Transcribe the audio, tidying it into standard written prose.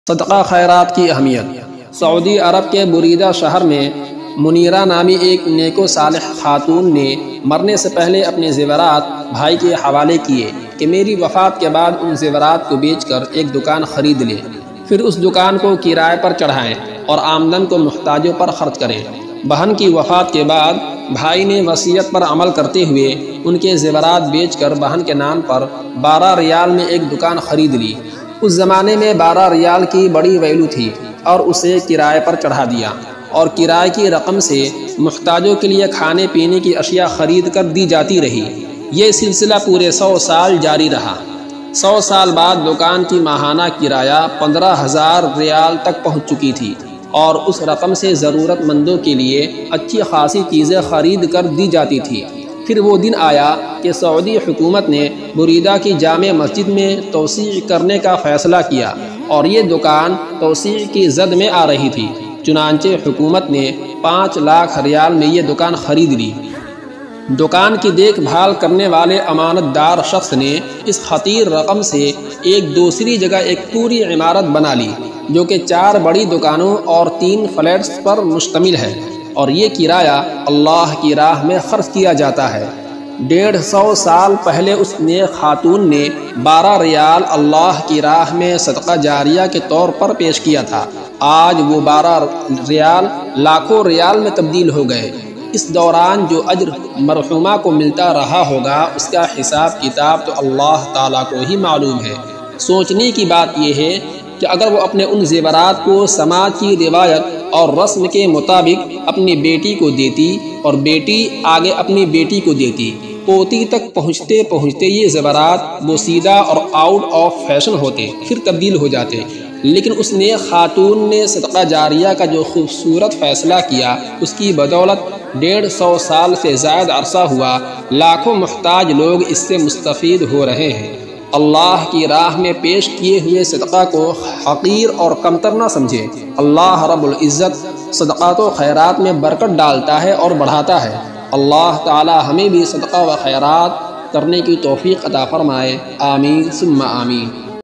صدقہ خیرات کی اہمیت۔ سعودی عرب کے بریدہ شہر میں منیرہ نامی ایک نیک و صالح خاتون نے مرنے سے پہلے اپنے زیورات بھائی کے حوالے کیے کہ میری وفات کے بعد ان زیورات کو بیچ کر ایک دکان خرید لے، پھر اس دکان کو کرائے پر چڑھائیں اور آمدن کو محتاجوں پر خرچ کریں۔ بہن کی وفات کے بعد بھائی نے وصیت پر عمل کرتے ہوئے ان کے زیورات بیچ کر بہن کے نام پر 12 ریال میں ایک دکان خرید لی۔ اس زمانے میں 12 ریال کی بڑی ویلو تھی اور اسے کرائے پر چڑھا دیا، اور کرائے کی رقم سے محتاجوں کے لیے کھانے پینے کی اشیاء خرید کر دی جاتی رہی۔ یہ سلسلہ پورے 100 سال جاری رہا۔ 100 سال بعد دکان کی ماہانہ کرایہ 15,000 ریال تک پہنچ چکی تھی، اور اس رقم سے ضرورت مندوں کے لیے اچھی خاصی چیزیں خرید کر دی جاتی تھی۔ پھر وہ دن آیا کہ سعودی حکومت نے بریدہ کی جامع مسجد میں توسیع کرنے کا فیصلہ کیا، اور یہ دکان توسیع کی زد میں آ رہی تھی۔ چنانچہ حکومت نے 5 لاکھ ریال میں یہ دکان خرید لی۔ دکان کی دیکھ بھال کرنے والے امانت دار شخص نے اس خطیر رقم سے ایک دوسری جگہ ایک پوری عمارت بنا لی، جو کہ 4 بڑی دکانوں اور 3 فلیٹس پر مشتمل ہے، اور یہ کرایہ اللہ کی راہ میں خرچ کیا جاتا ہے۔ 150 سال پہلے اس نیک خاتون نے 12 ریال اللہ کی راہ میں صدقہ جاریہ کے طور پر پیش کیا تھا۔ آج وہ 12 ریال لاکھوں ریال میں تبدیل ہو گئے۔ اس دوران جو اجر مرحومہ کو ملتا رہا ہوگا، اس کا حساب کتاب تو اللہ تعالیٰ کو ہی معلوم ہے۔ سوچنے کی بات یہ ہے کہ اگر وہ اپنے ان زیورات کو سماج کی روایت اور رسم کے مطابق اپنی بیٹی کو دیتی، اور بیٹی آگے اپنی بیٹی کو دیتی، پوتی تک پہنچتے پہنچتے یہ زیورات بوسیدہ اور آؤٹ آف فیشن ہوتے، پھر تبدیل ہو جاتے۔ لیکن اس نیک خاتون نے صدقہ جاریہ کا جو خوبصورت فیصلہ کیا، اس کی بدولت 150 سال سے زائد عرصہ ہوا لاکھوں محتاج لوگ اس سے مستفید ہو رہے ہیں۔ اللہ کی راہ میں پیش کیے ہوئے صدقہ کو حقیر اور کمتر نہ سمجھے۔ اللہ رب العزت صدقات و خیرات میں برکت ڈالتا ہے اور بڑھاتا ہے۔ اللہ تعالی ہمیں بھی صدقہ و خیرات کرنے کی توفیق عطا فرمائے۔ آمین ثم آمین۔